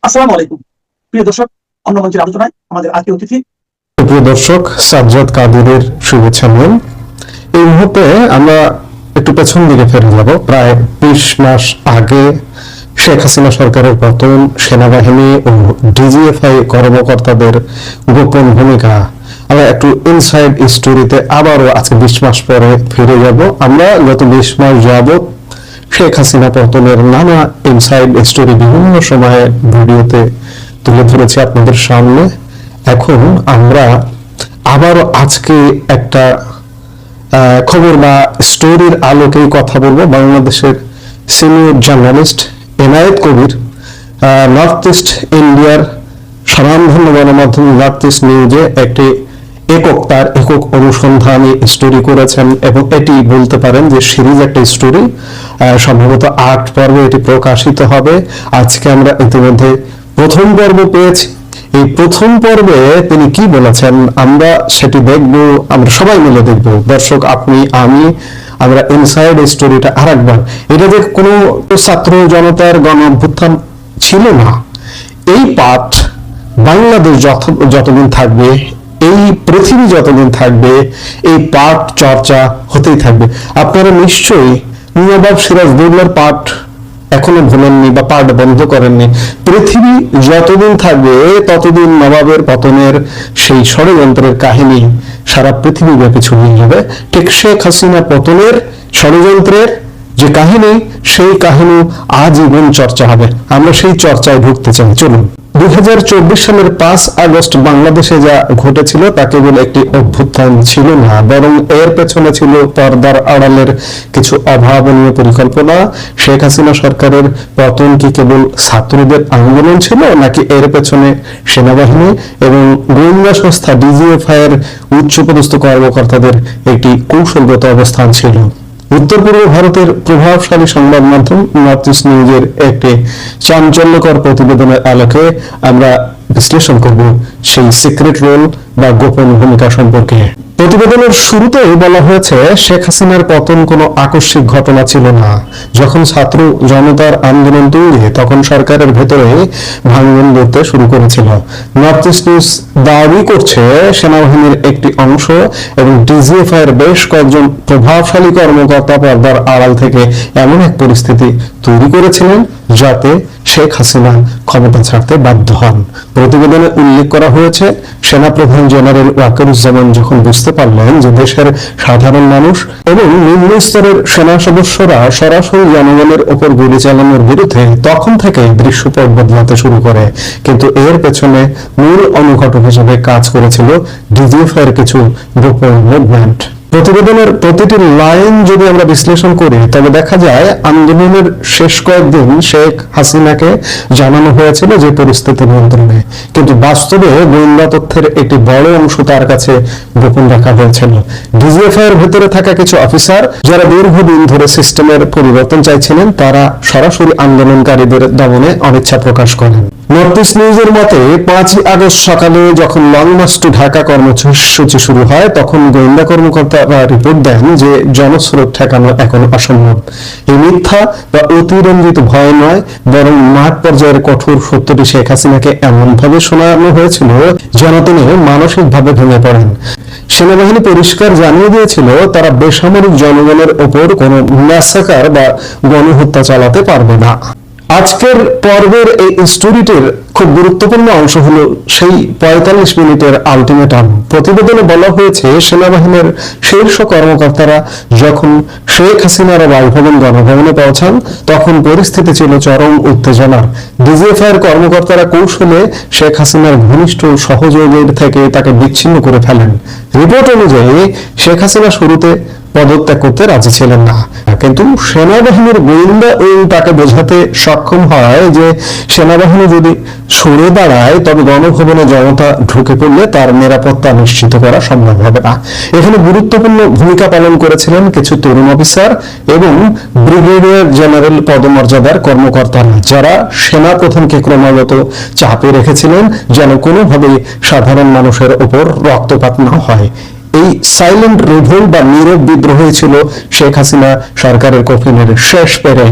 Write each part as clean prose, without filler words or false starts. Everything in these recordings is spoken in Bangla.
আসসালামু আলাইকুম প্রিয় দর্শক, অন্য মঞ্চের আলোচনায় আমাদের আজকের অতিথি প্রিয় দর্শক, সাজ্জাদ কাদিরের শুভেচ্ছা নিন। এই মুহূর্তে আমরা একটু পেছন দিকে ফিরে যাব। প্রায় 20 মাস আগে শেখ হাসিনা সরকারের পতন, সেনাবাহিনী ও ডিজিএফআই কর্মকর্তাদের গোপন ভূমিকা। আমরা একটু ইনসাইড স্টোরিতে আবারও আজকে 20 মাস পরে ফিরে যাব। আমরা গত 20 মাস যাবত শেখ হাসিনা পতনের নানা ইনসাইড স্টোরি বিভিন্ন সময়ে ভিডিওতে তুলে ধরেছি আপনাদের সামনে। এখন আমরা আবারও আজকে একটা খবর বা স্টোরির আলোকেই কথা বলবো। বাংলাদেশের সিনিয়র জার্নালিস্ট এনায়েত কবির নর্থ ইস্ট ইন্ডিয়ার স্বনামধন্য গণমাধ্যম নর্থ ইস্ট নিউজে একটি একক অনুসন্ধানী স্টোরি করেছেন এবং এটি বলতে পারেন যে সিরিজ একটা স্টোরি। সম্ভবত 8 পর্বে এটি প্রকাশিত হবে। আজকে আমরা ইতিমধ্যে প্রথম পর্ব পেয়েছি। এই প্রথম পর্বে তিনি কি বলেছেন আমরা সেটি দেখব, আমরা সবাই মিলে দেখব। দর্শক, আপনি, আমি, আমরা ইনসাইড স্টোরিটা আরেকবার। এটা যে কোনো ছাত্র জনতার গণ অভ্যুত্থান ছিল না। এই পাঠ বাংলাদেশ যতদিন থাকবে, এই পৃথিবী যতদিন থাকবে, এই পাঠ চর্চা হতেই থাকবে। আপনারা নিশ্চয়ই নবাব সিরাজউদ্দৌলার পাঠ এখনো ভুলেননি বা পাঠ বন্ধ করেননি। পৃথিবী যতদিন থাকবে ততদিন নবাবের পতনের সেই ষড়যন্ত্রের কাহিনী সারা পৃথিবী ব্যাপী ছড়িয়ে যাবে। ঠিক শেখ হাসিনা পতনের ষড়যন্ত্রের যে কাহিনী, সেই কাহিনী আজীবন চর্চা হবে। আমরা সেই চর্চায় ঢুকতে চাই। চলুন। 2024 সালের 5 আগস্ট বাংলাদেশে যা ঘটেছিল তা কেবল একটি অভ্যুত্থান ছিল না, বরং এর পেছনে ছিল পর্দার আড়ালের কিছু অভাবনীয় পরিকল্পনা। শেখ হাসিনা সরকারের পতন কি কেবল ছাত্রদের আন্দোলন ছিল, নাকি এর পেছনে সেনাবাহিনী এবং গোয়েন্দা সংস্থা ডিজিএফআই এর উচ্চপদস্থ কর্মকর্তাদের একটি কৌশলগত অবস্থান ছিল? উত্তর পূর্ব ভারতের প্রভাবশালী সংবাদ মাধ্যম নর্থ ইস্ট নিউজের একটি চাঞ্চল্যকর প্রতিবেদনের আলোকে আমরা বিশ্লেষণ করব সেই সিক্রেট রোল বা গোপন ভূমিকা সম্পর্কে। প্রতিবেদনের শুরুতেই বলা হয়েছে, শেখ হাসিনার পতন কোনো আকস্মিক ঘটনা ছিল না। যখন ছাত্র জনতার আন্দোলন তুলে, তখন সরকারের ভেতরে ভাঙন ধরতে শুরু করেছিল। নর্থ ইস্ট নিউজ দাবি করছে, সেনাবাহিনীর একটি অংশ এবং ডিজিএফআই এর বেশ কয়েকজন প্রভাবশালী কর্মকর্তা পর্দার আড়াল থেকে এমন এক পরিস্থিতি তৈরি করেছিলেন যাতে শেখ হাসিনা ক্ষমতা ছাড়তে বাধ্য হন। প্রতিবেদনে উল্লেখ করা হয়েছে, সেনাপ্রধান জেনারেল ওয়াকারুজ্জামান যখন বুঝতে পারলেন যে দেশের সাধারণ মানুষ এবং নিম্ন স্তরের সেনা সদস্যরা সরাসরি জনগণের ওপর গুলি চালানোর বিরুদ্ধে, তখন থেকে দৃশ্যপট বদলাতে শুরু করে। কিন্তু এর পেছনে মূল অনুঘটক হিসেবে কাজ করেছিল ডিজিএফআই এর কিছু গোপন মুভমেন্ট। প্রতিবেদনের প্রতিটি লাইন যদি আমরা বিশ্লেষণ করি, তবে দেখা যায় আন্দোলনের শেষ কয়েকদিন শেখ হাসিনাকে জানানো হয়েছিল যে পরিস্থিতি নিয়ন্ত্রণে, কিন্তু বাস্তবে গোয়েন্দা তথ্যের একটি বড় অংশ তার কাছে গোপন রাখা হয়েছিল। ডিজিএফআই এর ভেতরে থাকা কিছু অফিসার যারা দীর্ঘদিন ধরে সিস্টেমের পরিবর্তন চাইছিলেন, তারা সরাসরি আন্দোলনকারীদের দমনে অনিচ্ছা প্রকাশ করেন। নর্থ ইস্ট নিউজের মতে 5 আগস্ট সকালে যখন লং মার্চ টু ঢাকা কর্মসূচি শুরু হয়, তখন গোয়েন্দা কর্মকর্তারা রিপোর্ট দেন যে জনস্রোত ঠেকানো এখন অসম্ভব। এই মিথ্যা বা অতিরঞ্জিত ভয় নয়, বরং মাঠ পর্যায়ের কঠোর সত্যটি শেখ হাসিনাকে এমনভাবে শোনানো হয়েছিল যেন তিনি মানসিকভাবে ভেঙে পড়েন। সেনাবাহিনী পরিষ্কার জানিয়ে দিয়েছিল তারা বেসামরিক জনগণের ওপর কোনো ম্যাসাকার বা গণহত্যা চালাতে পারবে না। আজকের পর্বের এই স্টোরিটির খুব গুরুত্বপূর্ণ অংশ হলো সেই 45 মিনিটের আলটিমেটাম। প্রতিবেদনে বলা হয়েছে, সেনাবাহিনীর শীর্ষ কর্মকর্তারা যখন শেখ হাসিনার বাসভবন গণভবনে পৌঁছান, তখন পরিস্থিতি ছিল চরম উত্তেজনার। ডিজিএফআই এর কর্মকর্তারা কৌশলে শেখ হাসিনার ঘনিষ্ঠ সহযোগীর থেকে তাকে বিচ্ছিন্ন করে ফেলেন। রিপোর্ট অনুযায়ী শেখ হাসিনা শুরুতে পদত্যাগ করতে রাজি ছিলেন না, কিন্তু সেনাবাহিনীর গোয়েন্দা তাকে বোঝাতে সক্ষম হয় যে সেনাবাহিনী যদি সরে দাঁড়ায়, তবে গণভবনে জনতা ঢুকে পড়লে তার নিরাপত্তা নিশ্চিত করা সম্ভব হবে না। এখানে গুরুত্বপূর্ণ ভূমিকা পালন করেছিলেন কিছু তরুণ অফিসার এবং ব্রিগেডিয়ার জেনারেল পদমর্যাদার কর্মকর্তারা, যারা সেনা প্রধানকে ক্রমাগত চাপে রেখেছিলেন যেন কোনোভাবেই সাধারণ মানুষের ওপর রক্তপাত না হয়। এই সাইলেন্ট রিভোল্ট বা নীরব বিদ্রোহ ছিল শেখ হাসিনা সরকারের কফিনের শেষ পেরে।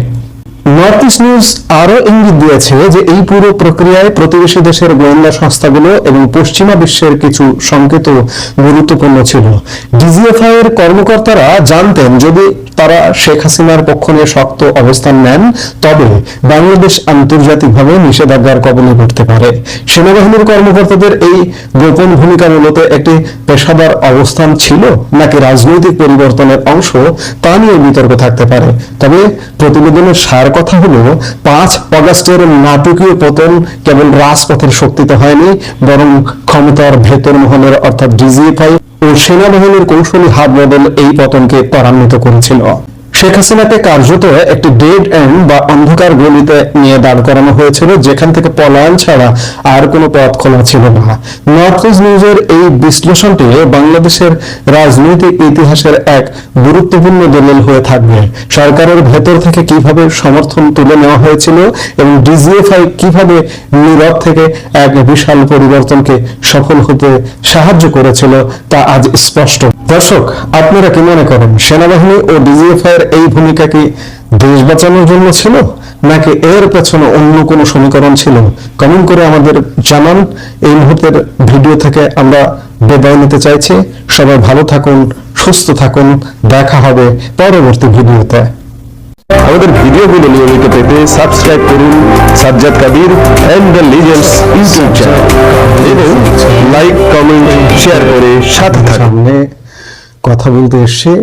নর্থ ইস্ট নিউজ আরো ইঙ্গিত দিয়েছে যে এই পুরো প্রক্রিয়ায় প্রতিবেশী দেশের গোয়েন্দা সংস্থাগুলো এবং পশ্চিমা বিশ্বের কিছু সংকেত গুরুত্বপূর্ণ ছিল। ডিজিএফআই এর কর্মকর্তারা জানতেন যদি তারা শেখ হাসিনার পক্ষ নিয়ে শক্ত অবস্থান নেন তবে বাংলাদেশ আন্তর্জাতিকভাবে নিষেধাজ্ঞার কবলে পড়তে পারে। সেনাবাহিনীর কর্মকর্তাদের এই গোপন ভূমিকা মূলত একটি পেশাদার অবস্থান ছিল নাকি রাজনৈতিক পরিবর্তনের অংশ তা নিয়ে বিতর্ক থাকতে পারে। তবে প্রতিবেদনের সার কথা হলো 5 অগাস্টের নাটকীয় পতন কেবল রাজপথের শক্তিতে হয়নি, বরং ক্ষমতার ভেতর মহলের অর্থাৎ ডিজিএফআই ও সেনাবাহিনীর কৌশলী হাত বদল এই পতনকে ত্বরান্বিত করেছিল। শেখ হাসিনাকে কার্যত একটি ডেড এন্ড বা অন্ধকার গলিতে নিয়ে দাঁড় করানো হয়েছিল, যেখান থেকে পলায়ন ছাড়া আর কোনো পথ খোলা ছিল না। নর্থ ইস্ট নিউজের এই বিশ্লেষণটি বাংলাদেশের রাজনৈতিক ইতিহাসের এক গুরুত্বপূর্ণ দলিল হয়ে থাকবে। সরকারের ভেতর থেকে কিভাবে সমর্থন তুলে নেওয়া হয়েছিল এবং ডিজিএফআই কিভাবে নীরব থেকে এক বিশাল পরিবর্তনকে সফল হতে সাহায্য করেছিল তা আজ স্পষ্ট। দর্শক, আপনারা কি মনে করেন সেনাবাহিনী ও ডিজিএফআই এর এই ভূমিকা কি দেশ বাঁচানোর জন্য ছিল নাকি এর পেছনে অন্য কোনো সমীকরণ ছিল? কমেন্ট করে আমাদের জানান। এই মুহূর্তের ভিডিও থেকে আমরা বিদায় নিতে চাইছি। সবাই ভালো থাকুন, সুস্থ থাকুন, দেখা হবে পরবর্তী ভিডিওতে। আমাদের ভিডিওগুলো নিয়মিত পেতে সাবস্ক্রাইব করুন Sajjad Kadir and the legends YouTube channel এবং লাইক, কমেন্ট, শেয়ার করে সাথে থাকুন। সামনে কথা বলতে এসে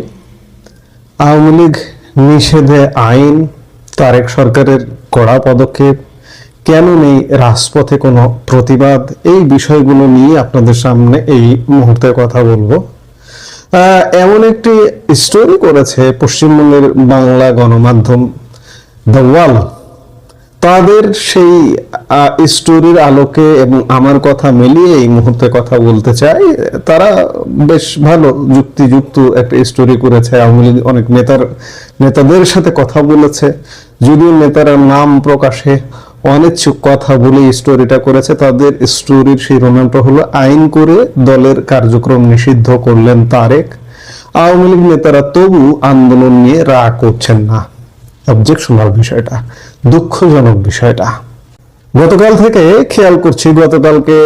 আওয়ামী লীগ নিষেধে আইন, তারেক সরকারের কড়া পদক্ষেপ, কেন নেই রাজপথে কোনো প্রতিবাদ, এই বিষয়গুলো নিয়ে আপনাদের সামনে এই মুহূর্তে কথা বলবো। এমন একটি স্টোরি করেছে পশ্চিমবঙ্গের বাংলা গণমাধ্যম দ্য ওয়াল। তাদের সেই স্টোরির আলোকে এবং আমার কথা মিলিয়ে এই মুহূর্তে কথা বলতে চাই। তারা বেশ ভালো যুক্তিযুক্ত একটা স্টোরি করেছে। আওয়ামী লীগ অনেক নেতাদের সাথে কথা বলেছে, যদিও নেতারা নাম প্রকাশে অনিচ্ছুক কথা বলে স্টোরিটা করেছে। তাদের স্টোরির শিরোনামটা হলো আইন করে দলের কার্যক্রম নিষিদ্ধ করলেন তারেক, আওয়ামী লীগ নেতারা তবু আন্দোলন নিয়ে রাগ করছেন না। অবজেকশনাল বিষয়টা, দুঃখজনক বিষয়টা। গতকাল থেকে খেয়াল করছি, গতকালকে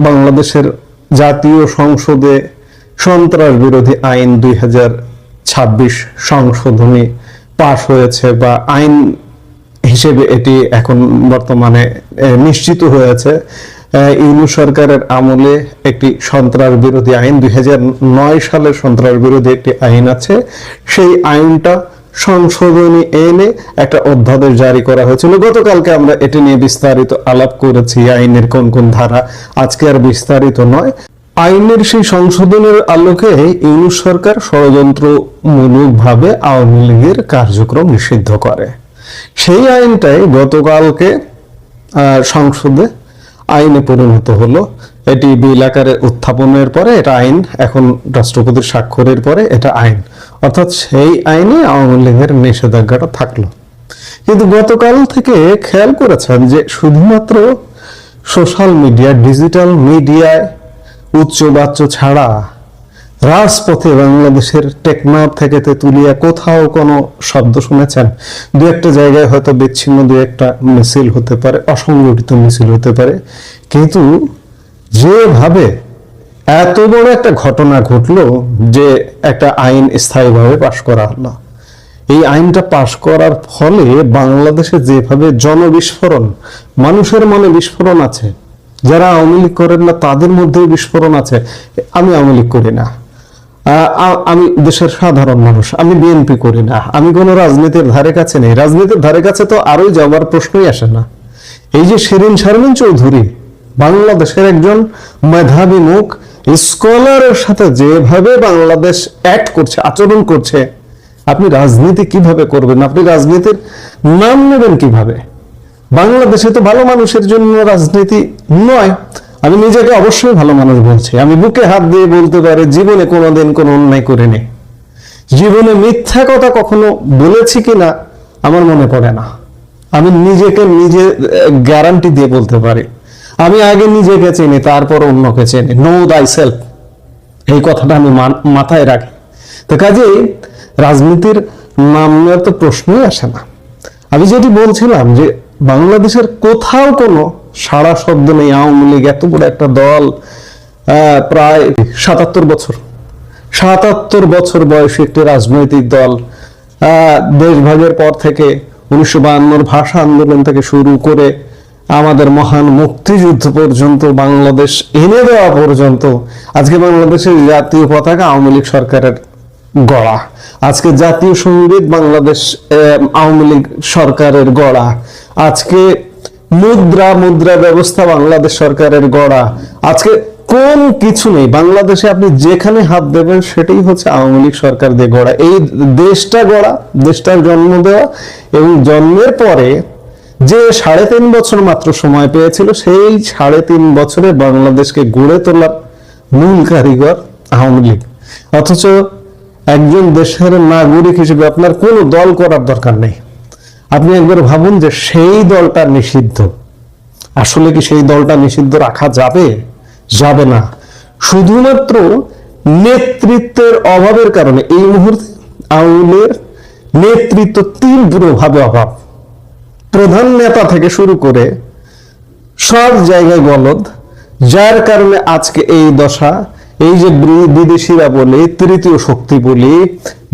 বাংলাদেশের জাতীয় সংসদে সন্ত্রাস বিরোধী আইন 2026 সংশোধনী পাশ হয়েছে, বা আইন হিসেবে এটি এখন বর্তমানে নিশ্চিত হয়েছে। ইউনূস সরকারের আমলে একটি সন্ত্রাস বিরোধী আইন, 2009 সালের সন্ত্রাস বিরোধী একটি আইন আছে, সেই আইনটা সংশোধনী এনে একটা অধ্যাদেশ জারি করা হয়েছিল। গতকালকে আমরা এটি নিয়ে বিস্তারিত আলাপ করেছি, আইনের কোন কোন ধারা। আজকে আর বিস্তারিত নয়। আইনের সেই সংশোধনের আলোকে ইউনূস সরকার ষড়যন্ত্রমূলকভাবে আওয়ামী লীগের কার্যক্রম নিষিদ্ধ করে। সেই আইনটাই গতকালকে সংসদে আইনে পরিণত হলো। এটি বিল আকারে উত্থাপনের পরে এটা আইন, এখন রাষ্ট্রপতির স্বাক্ষরের পরে এটা আইন, অর্থাৎ সেই আইনে আওয়ামী লীগের নিষেধাজ্ঞাটা থাকলো। কিন্তু গতকাল থেকে খেয়াল করেছেন যে শুধুমাত্র সোশ্যাল মিডিয়া, ডিজিটাল মিডিয়ায় উচ্চবাচ্য ছাড়া রাজপথে বাংলাদেশের টেকনাফ থেকে তেতুলিয়া কোথাও কোনো শব্দ শুনেছেন? দু একটা জায়গায় হয়তো বিচ্ছিন্ন দু একটা মিছিল হতে পারে, অসংগঠিত মিছিল হতে পারে, কিন্তু যেভাবে এত বড় একটা ঘটনা ঘটলো যে একটা আইন স্থায়ীভাবে পাশ করা হলো, এই আইনটা পাশ করার ফলে বাংলাদেশে যেভাবে জনবিস্ফোরণ, মানুষের মনে বিস্ফোরণ আছে, যারা আওয়ামী লীগ করেন না তাদের মধ্যেও বিস্ফোরণ আছে। আমি আওয়ামী লীগ করি না, আমি দেশের সাধারণ মানুষ, আমি বিএনপি করি না, আমি কোনো রাজনীতির ধারে কাছে নেই। রাজনীতির ধারে কাছে তো আরোই যাওয়ার প্রশ্নই আসে না। এই যে শিরিন শারমিন চৌধুরী, বাংলাদেশের একজন মেধাবী মুখ, স্কলারের সাথে যেভাবে বাংলাদেশ অ্যাক্ট করছে, আচরণ করছে, আপনি রাজনীতি কিভাবে করবেন? আপনি রাজনীতির নাম নেবেন কিভাবে? বাংলাদেশে তো ভালো মানুষের জন্য রাজনীতি নয়। আমি নিজেকে অবশ্যই ভালো মানুষ বলছি, আমি বুকে হাত দিয়ে বলতে পারি জীবনে কোনোদিন কোনো অন্যায় করিনি, জীবনে মিথ্যা কথা কখনো বলেছি কিনা আমার মনে পড়ে না। আমি নিজেকে নিজে গ্যারান্টি দিয়ে বলতে পারি, আমি আগে নিজেকে চিনি, তারপর অন্যকে চিনি। নো দাই সেলফ, এই কথাটা আমি মাথায় রাখি। তো কাজেই রাজনীতির নাম নেওয়ার তো প্রশ্নই আসে না। আমি যেটি বলছিলাম যে বাংলাদেশের কোথাও কোনো সাড়া শব্দ নেই। আওয়ামী লীগ এত বড় একটা দল, প্রায় ৭৭ বছর বয়সী একটি রাজনৈতিক দল, দেশ ভাগের পর থেকে 1952 ভাষা আন্দোলন থেকে শুরু করে আমাদের মহান মুক্তিযুদ্ধ পর্যন্ত, বাংলাদেশ এনে দেওয়া পর্যন্ত, আজকে বাংলাদেশের জাতীয় পতাকা আওয়ামী লীগ সরকারের গড়া, আজকে জাতীয় সঙ্গীত বাংলাদেশ আওয়ামী লীগ সরকারের গড়া, আজকে মুদ্রা ব্যবস্থা বাংলাদেশ সরকারের গড়া, আজকে কোন কিছু নেই বাংলাদেশে। আপনি যেখানে হাত দেবেন সেটাই হচ্ছে আওয়ামী লীগ সরকার দিয়ে গড়া। এই দেশটা গড়া, দেশটার জন্ম দেওয়া, এবং জন্মের পরে যে 3.5 বছর মাত্র সময় পেয়েছিল, সেই 3.5 বছরে বাংলাদেশকে গড়ে তোলার মূল কারিগর আওয়ামী লীগ। অথচ একজন দেশের নাগরিক হিসেবে আপনার কোনো দল করার দরকার নেই। আপনি একবার ভাবুন যে সেই দলটা নিষিদ্ধ, আসলে কি সেই দলটা নিষিদ্ধ রাখা যাবে? যাবে না। শুধুমাত্র নেতৃত্বের অভাবের কারণে এই মুহূর্তে আওয়ামী লীগের নেতৃত্ব তীব্রভাবে অভাব। প্রধান নেতা থেকে শুরু করে সব জায়গায় গলদ, যার কারণে আজকে এই দশা। এই যে বিদেশিরা বলে, তৃতীয় শক্তি বলি,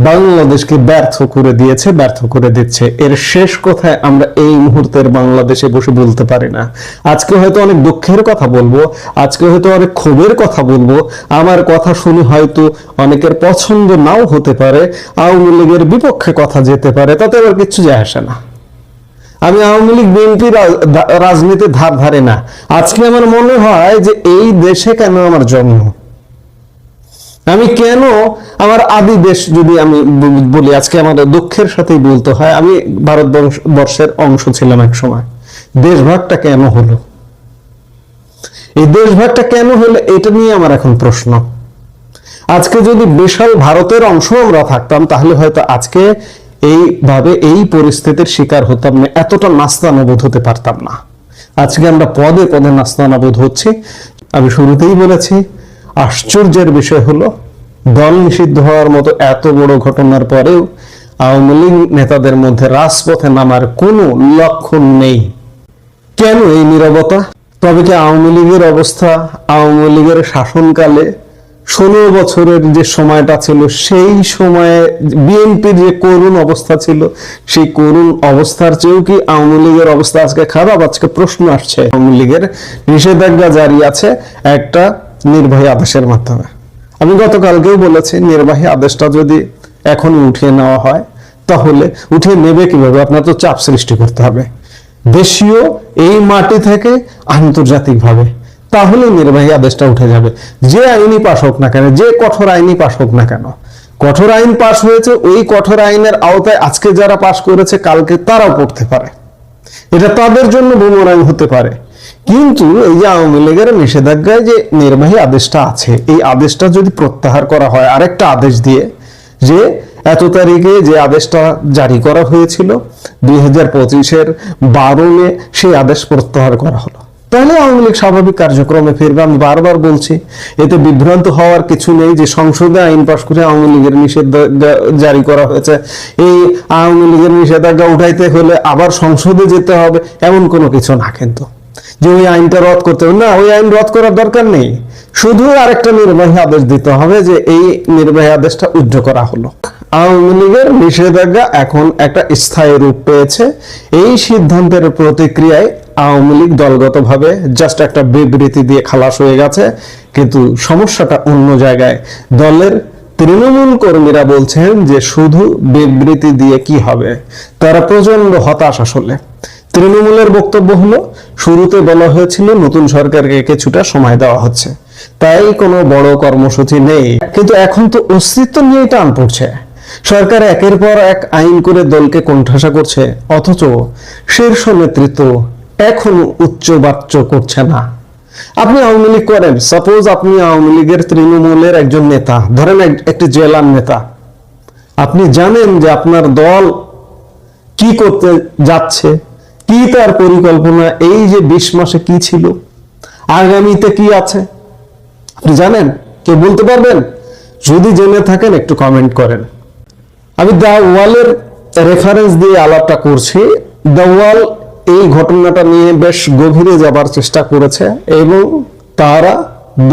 বাংলাদেশকে ব্যর্থ করে দিয়েছে, ব্যর্থ করে দিচ্ছে। এর শেষ কথায় আমরা এই মুহূর্তের বাংলাদেশে বসে বলতে পারি না। আজকে হয়তো অনেক দুঃখের কথা বলবো, আজকে হয়তো অনেক ক্ষোভের কথা বলবো, আমার কথা শুনে হয়তো অনেকের পছন্দ নাও হতে পারে, আওয়ামী লীগের বিপক্ষে কথা যেতে পারে, তাতে আবার কিচ্ছু যায় আসে না। আমি আওয়ামী লীগ বিএনপি রাজনীতির ধার ধারে না। আজকে আমার মনে হয় যে এই দেশে কেন আমার জন্ম, আমি কেন আমার আদি দেশ, যদি আমি বলি আজকে আমাদের দুঃখের সাথেই বলতে হয়, আমি ভারতবর্ষের অংশ ছিলাম এক সময়। দেশভাগটা কেন হলো? এই দেশভাগটা কেন হলো এটা নিয়ে আমার এখন প্রশ্ন। আজকে যদি বিশাল ভারতের অংশ আমরা থাকতাম, তাহলে হয়তো আজকে এইভাবে এই পরিস্থিতির শিকার হতাম না, এতটা নাস্তানাবুদ হতে পারতাম না। আজকে আমরা পদে পদে নাস্তানাবুদ হচ্ছি। আমি শুরুতেই বলেছি, আশ্চর্যের বিষয় হলো দল নিষিদ্ধ হওয়ার মতো এত বড় ঘটনার পরেও আওয়ামী লীগ নেতাদের মধ্যে রাজপথে নামার কোনো লক্ষণ নেই। কেন এই নীরবতা? তবে কি আওয়ামী লীগের অবস্থা, আওয়ামী লীগের শাসনকালে 16 বছরের যে সময়টা ছিল, সেই সময়ে বিএনপির যে করুণ অবস্থা ছিল, সেই করুণ অবস্থার চেয়েও কি আওয়ামী লীগের অবস্থা আজকে খারাপ? আজকে প্রশ্ন আসছে। আওয়ামী লীগের নিষেধাজ্ঞা জারি আছে একটা নির্বাহী আদেশের মাধ্যমে। আমি গতকালকেও বলেছি, নির্বাহী আদেশটা যদি এখন উঠিয়ে নেওয়া হয়, তাহলে উঠিয়ে নেবে কিভাবে? আপনার তো চাপ সৃষ্টি করতে হবে দেশীয় এই মাটি থেকে আন্তর্জাতিকভাবে, তাহলে নির্বাহী আদেশটা উঠে যাবে। যে আইনি পাশ হোক না কেন, যে কঠোর আইনি পাশ হোক না কেন, কঠোর আইন পাশ হয়েছে, ওই কঠোর আইনের আওতায় আজকে যারা পাশ করেছে, কালকে তারাও পড়তে পারে। এটা তাদের জন্য বুমেরাং হতে পারে। কিন্তু এই যে আওয়ামী লীগের নিষেধাজ্ঞায় যে নির্বাহী আদেশটা আছে, এই আদেশটা যদি প্রত্যাহার করা হয় আরেকটা আদেশ দিয়ে, যে এত তারিখে যে আদেশটা জারি করা হয়েছিল 2025-এর 12 মে, সেই আদেশ প্রত্যাহার করা হলো, তাহলে আওয়ামী লীগ স্বাভাবিক কার্যক্রমে ফিরবে। আমি বারবার বলছি, এতে বিভ্রান্ত হওয়ার কিছু নেই যে সংসদে আইন পাশ করে আওয়ামী লীগের নিষেধাজ্ঞা জারি করা হয়েছে, এই আওয়ামী লীগের নিষেধাজ্ঞা উঠাইতে হলে আবার সংসদে যেতে হবে, এমন কোনো কিছু না। কিন্তু যে ওই আইনটা রদ করতে হবে না, ওই আইন রদ করার দরকার নেই, শুধু আরেকটা নির্বাহী আদেশ দিতে হবে যে এই নির্বাহী আদেশটা উইথড্র করা হলো। আওয়ামী লীগের নিষেধাজ্ঞা এখন একটা স্থায়ী রূপ পেয়েছে। এই সিদ্ধান্তের প্রতিক্রিয়ায় আওয়ামী লীগ দলগতভাবে জাস্ট একটা বিবৃতি দিয়ে খালাস হয়ে গেছে। কিন্তু সমস্যাটা অন্য জায়গায়। দলের তৃণমূল কর্মীরা বলছেন যে শুধু বিবৃতি দিয়ে কি হবে, তারা প্রচন্ড হতাশ। আসলে তৃণমূলের বক্তব্য হলো, শুরুতে বলা হয়েছিল নতুন সরকারকে কিছুটা সময় দেওয়া হচ্ছে, তাই কোনো বড় কর্মসূচি নেই। কিন্তু এখন তো অস্তিত্ব নিয়েই টান পড়ছে। সরকার একের পর এক আইন করে দলকে কোণঠাসা করছে, অথচ শীর্ষ নেতৃত্ব এখনো উচ্চবাচ্য করছে না। আপনি আওয়ামী লীগ করেন, সাপোজ আপনি আওয়ামী লীগের তৃণমূলের একজন নেতা, ধরেন একটি জেলার নেতা, আপনি জানেন যে আপনার দল কি করতে যাচ্ছে, কি তার পরিকল্পনা, এই যে 20 মাসে কি ছিল, আগামীতে কি আছে, আপনি জানেন? কেউ বলতে পারবেন? যদি জেনে থাকেন একটু কমেন্ট করেন। আমি দ্য ওয়ালের রেফারেন্স দিয়ে আলাপটা করছি। দেওয়াল এই ঘটনাটা নিয়ে বেশ গভীরে যাবার চেষ্টা করেছে এবং তারা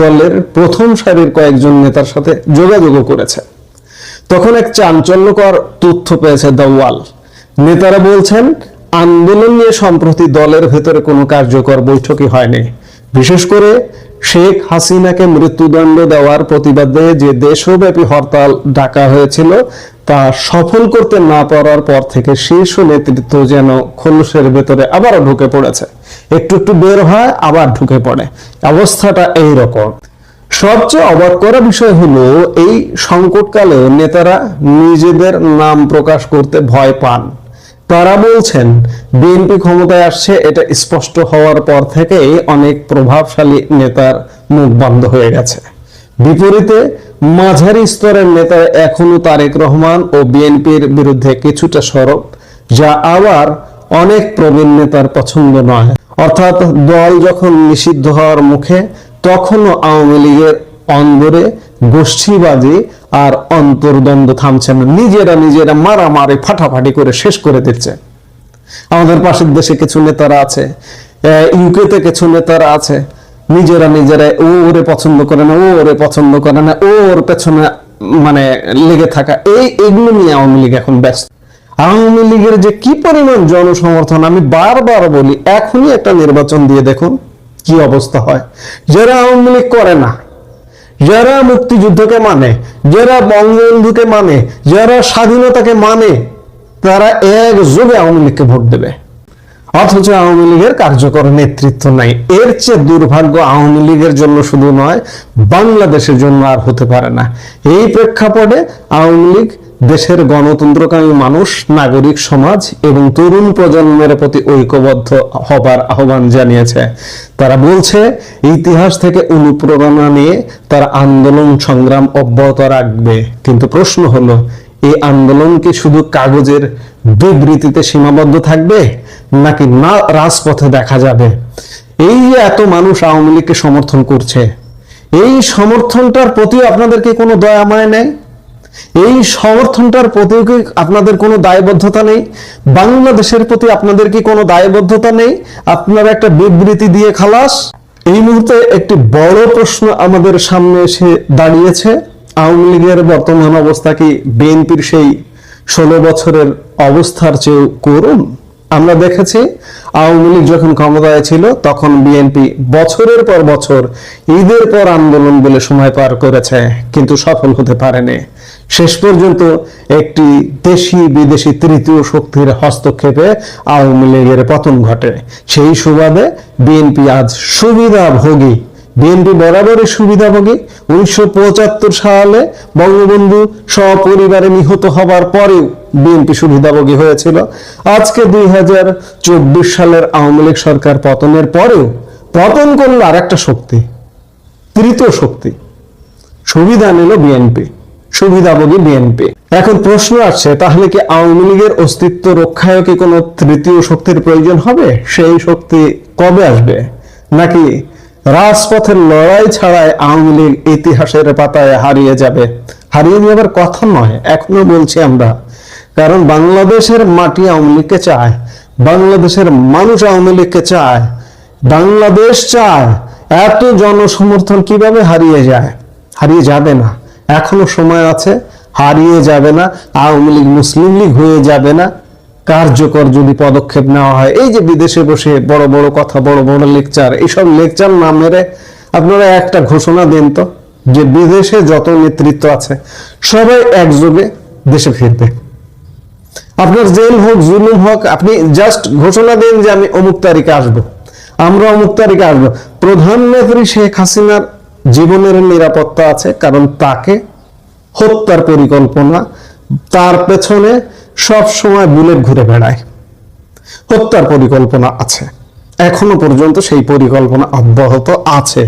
দলের প্রথম সারির কয়েকজন নেতার সাথে যোগাযোগও করেছে। তখন এক চাঞ্চল্যকর তথ্য পেয়েছে দেওয়াল। নেতারা বলছেন, আন্দোলন নিয়ে সম্প্রতি দলের ভেতরে কোনো কার্যকর বৈঠকই হয়নি। বিশেষ করে শেখ হাসিনাকে মৃত্যুদণ্ড দেওয়ার প্রতিবাদে যে দেশব্যাপী হরতাল ডাকা হয়েছিল তা সফল করতে না পারার পর থেকে শীর্ষ নেতৃত্ব যেন খোলসের ভেতরে আবারও ঢুকে পড়েছে। একটু একটু বের হয়, আবার ঢুকে পড়ে। অবস্থাটা এই রকম। সবচেয়ে অবাক করা বিষয় হলো, এই সংকটকালে নেতারা নিজেদের নাম প্রকাশ করতে ভয় পান। তারা বলছেন, বিএনপি ক্ষমতায় আসছে এটা স্পষ্ট হওয়ার পর থেকেই অনেক প্রভাবশালী নেতার মুখ বন্ধ হয়ে গেছে। বিপরীতে মাঝারি স্তরের নেতা এখনো তারেক রহমান ও বিএনপির বিরুদ্ধে কিছুটা সরব, যা আবার অনেক প্রবীণ নেতার পছন্দ নয়। অর্থাৎ দল যখন নিষিদ্ধ হওয়ার মুখে, তখনও আওয়ামী লীগের অন্দরে গোষ্ঠীবাজি আর অন্তর্দ্বন্দ্ব থামছে না। নিজেরা মারামারি ফাটাফাটি করে শেষ করে দিচ্ছে। আমাদের পাশের দেশে কিছু নেতারা আছে, ইউকেতে কিছু নেতারা আছে, নিজেরা ও ওরে পছন্দ করে না, ও ওরে পছন্দ করে না, ও ওর পেছনে মানে লেগে থাকা, এগুলো নিয়ে আওয়ামী লীগ এখন ব্যস্ত। আওয়ামী লীগের যে কি পরিমাণ জনসমর্থন, আমি বারবার বলি, এখনই একটা নির্বাচন দিয়ে দেখুন কি অবস্থা হয়। যারা আওয়ামী লীগ করে না, যারা মুক্তিযুদ্ধকে মানে, যারা বঙ্গবন্ধুকে মানে, যারা স্বাধীনতাকে মানে, তারা একযোগে আওয়ামী লীগকে ভোট দেবে। অথচ আওয়ামী লীগের কার্যকর নেতৃত্ব নাই। এর চেয়ে দুর্ভাগ্য আওয়ামী লীগের জন্য শুধু নয়, বাংলাদেশের জন্য আর হতে পারে না। এই প্রেক্ষাপটে আওয়ামী লীগ দেশের গণতন্ত্রকামী মানুষ, নাগরিক সমাজ এবং তরুণ প্রজন্মের প্রতি ঐক্যবদ্ধ হবার আহ্বান জানিয়েছে। তারা বলছে, ইতিহাস থেকে অনুপ্রেরণা নিয়ে তারা আন্দোলন সংগ্রাম অব্যাহত রাখবে। কিন্তু প্রশ্ন হলো, এই আন্দোলন কি শুধু কাগজের বিবৃতিতে সীমাবদ্ধ থাকবে, নাকি না রাজপথে দেখা যাবে? এই যে এত মানুষ আওয়ামী লীগকে সমর্থন করছে, এই সমর্থনটার প্রতি আপনাদের কি কোনো দয়া মায়া নেই? এই সমর্থনটার প্রতি কি আপনাদের কোনো দায়বদ্ধতা নেই? বাংলাদেশের প্রতি আপনাদের কি কোনো দায়বদ্ধতা নেই? আপনারা একটা বিবৃতি দিয়ে খালাস। এই মুহূর্তে একটি বড় প্রশ্ন আমাদের সামনে এসে দাঁড়িয়েছে, আওয়ামী লীগের বর্তমান অবস্থা কি বিএনপির সেই 16 বছরের অবস্থার চেয়ে করুণ? আমরা দেখেছি আওয়ামী লীগ যখন ক্ষমতায় ছিল তখন বিএনপি বছরের পর বছর ঈদের পর আন্দোলন বলে সময় পার করেছে, কিন্তু সফল হতে পারেনি। শেষ পর্যন্ত একটি দেশি বিদেশি তৃতীয় শক্তির হস্তক্ষেপে আওয়ামী লীগের পতন ঘটে। সেই সুবাদে বিএনপি আজ সুবিধাভোগী। বিএনপি বরাবরই সুবিধাভোগী। 1975 সালে বঙ্গবন্ধু সপরিবারে নিহত হবার পরেও বিএনপি সুবিধাভোগী হয়েছিল। আজকে 2024 সালের আওয়ামী লীগ সরকার পতনের পরেও পতন করলো আর একটা শক্তি, তৃতীয় শক্তি। সুবিধা নিল বিএনপি, সুবিধাভোগী বিএনপি। এখন প্রশ্ন আসছে, তাহলে কি আওয়ামী লীগের অস্তিত্ব রক্ষায় কি কোনো তৃতীয় শক্তির প্রয়োজন হবে? সেই শক্তি কবে আসবে? নাকি রাজপথের লড়াই ছাড়াই আওয়ামী লীগ ইতিহাসের পাতায় হারিয়ে যাবে? হারিয়ে যাবার কথা নয়, এখনো বলছি আমরা, কারণ বাংলাদেশের মাটি আওয়ামী লীগকে চায়, বাংলাদেশের মানুষ আওয়ামী লীগকে চায়, বাংলাদেশ চায়। এত জনসমর্থন কিভাবে হারিয়ে যায়? হারিয়ে যাবে না, এখনো সময় আছে, হারিয়ে যাবে না। আওয়ামী লীগ মুসলিম লীগ হয়ে যাবে না, কার্যকর যদি পদক্ষেপ নেওয়া হয়। এই যে বিদেশে বসে বড় বড় কথা, বড় বড় লেকচার, এইসব লেকচার না মেরে আপনারা একটা ঘোষণা দেন তো, যে বিদেশে যত নেতৃত্ব আছে সবাই একযোগে দেশে ফিরবে। আপনার জেল হোক, জুলুম হোক, আপনি জাস্ট ঘোষণা দেন যে আমি অমুক তারিখে আসবো, আমরা অমুক তারিখে আসবো। প্রধানমন্ত্রী শেখ হাসিনার জীবনের নিরাপত্তা আছে, কারণ তাকে হত্যার পরিকল্পনা, তার পেছনে সব সময় বুলেট ঘুরে বেড়ায়, হত্যার পরিকল্পনা আছে। এখনো পর্যন্ত সেই পরিকল্পনা অব্যাহত আছে।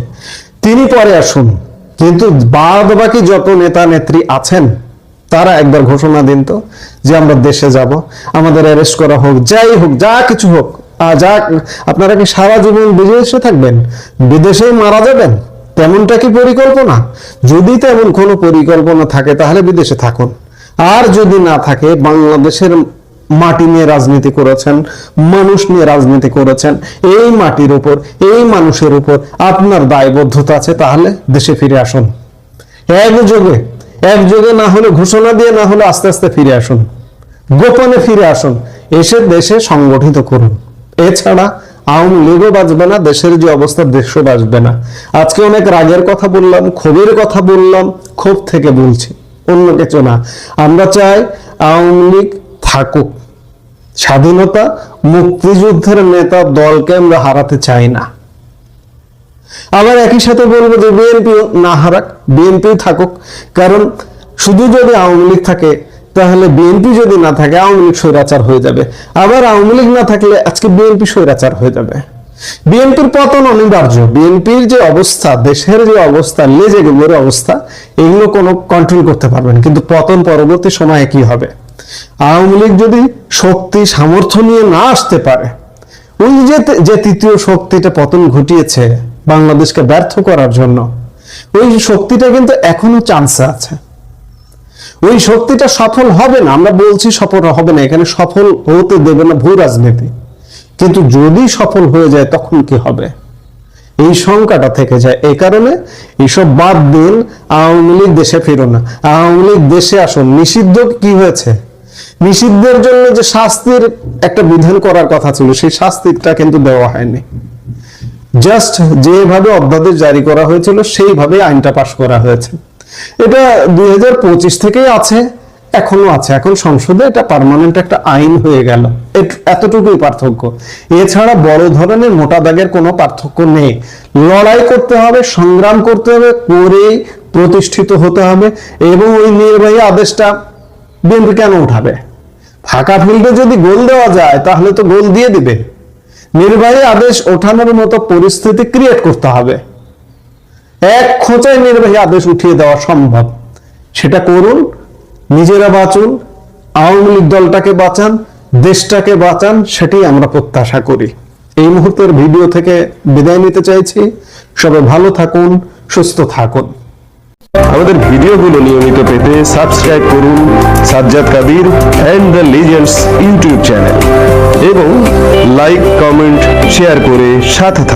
তিনি পরে আসুন, কিন্তু বাদ বাকি যত নেতা নেত্রী আছেন তারা একবার ঘোষণা দিন তো যে আমরা দেশে যাব, আমাদের অ্যারেস্ট করা হোক, যাই হোক, যা কিছু হোক। যা আপনারা কি সারা জীবন বিদেশে থাকবেন, বিদেশেই মারা যাবেন? তেমনটা কি পরিকল্পনা? যদি তেমন কোনো পরিকল্পনা থাকে তাহলে বিদেশে থাকুন, আর যদি না থাকে বাংলাদেশের মাটি নিয়ে রাজনীতি করেছেন, মানুষ নিয়ে রাজনীতি করেছেন। এই মাটির উপর, এই মানুষের উপর আপনার দায়বদ্ধতা আছে, তাহলে দেশে ফিরে আসুন। একযোগে না হলে ঘোষণা দিয়ে, না হলে আস্তে আস্তে ফিরে আসুন, গোপনে ফিরে আসুন, এসে দেশে সংগঠিত করুন। এছাড়া আওয়ামী লীগও বাঁচবে না, দেশের যে অবস্থা দেশও বাঁচবে না। আজকে অনেক রাগের কথা বললাম, ক্ষোভের কথা বললাম, ক্ষোভ থেকে বলছি, অন্য কিছু না। আমরা চাই আওয়ামী লীগ থাকুক, স্বাধীনতা মুক্তিযুদ্ধের নেতা দলকে আমরা হারাতে চাই না। আবার একই সাথে বলবো যে বিএনপি না হারাক, বিএনপি থাকুক, কারণ শুধু যদি আওয়ামী লীগ থাকে তাহলে বিএনপি যদি না থাকে আওয়ামী লীগ স্বৈরাচার হয়ে যাবে, আবার আওয়ামী লীগ না থাকলে আজকে বিএনপি স্বৈরাচার হয়ে যাবে। বিএনপির পতন অনিবার্য। বিএনপির যে অবস্থা, দেশের যে অবস্থা, লেজে গোবরের অবস্থা, এগুলো কোনো কন্ট্রোল করতে পারবেন, কিন্তু পতন পরবর্তী সময়ে কি হবে? আওয়ামী লীগ যদি শক্তি সামর্থ্য নিয়ে না আসতে পারে, ওই যে তৃতীয় শক্তিটা পতন ঘটিয়েছে বাংলাদেশকে ব্যর্থ করার জন্য, ওই শক্তিটা কিন্তু এখনো চান্সে আছে। ওই শক্তিটা সফল হবে না, আমরা বলছি সফল হবে না, এখানে সফল হতে দেবে না ভূ রাজনীতি। কিন্তু যদি সফল হয়ে যায় তখন কি হবে? এই শঙ্কাটা থেকে যায়। এই কারণে এইসব বাদ দিন, আওয়ামী লীগ দেশে ফিরো না, আওয়ামী লীগ দেশে আসুন। নিষিদ্ধ কি হয়েছে? নিষিদ্ধের জন্য যে শাস্তির একটা বিধান করার কথা ছিল, সেই শাস্তিটা কিন্তু দেওয়া হয়নি। জাস্ট যেভাবে অধ্যাদেশ জারি করা হয়েছিল সেইভাবে আইনটা পাশ করা হয়েছে। এটা 2025 থেকেই আছে, এখনো আছে, এখন সংসদে এটা পার্মানেন্ট একটা আইন হয়ে গেল। এতটুকুই পার্থক্য, এছাড়া বড় ধরনের মোটা দাগের কোনো পার্থক্য নেই। লড়াই করতে হবে, সংগ্রাম করতে হবে, করে প্রতিষ্ঠিত হতে হবে। এবং ওই নির্বাহী আদেশটা বিএনপি কেন উঠাবে? ফাঁকা ফিল্ডে যদি গোল দেওয়া যায় তাহলে তো গোল দিয়ে দিবে। নির্বাহী আদেশ ওঠানোর মতো পরিস্থিতি ক্রিয়েট করতে হবে। এক খোঁচায় নির্বাহী আদেশ উঠিয়ে দেওয়া সম্ভব, সেটা করুন। নিজেরা বাঁচুন, আওয়ামী লীগ দলটাকে বাঁচান, দেশটাকে বাঁচান, সেটাই আমরা প্রত্যাশা করি। এই মুহূর্তের ভিডিও থেকে বিদায় নিতে চাইছি। সবাই ভালো থাকুন, সুস্থ থাকুন। আমাদের ভিডিওগুলো নিয়মিত পেতে সাবস্ক্রাইব করুন Sajjad Kadir and the legends YouTube channel এবং লাইক, কমেন্ট, শেয়ার করে সাথে থাকুন।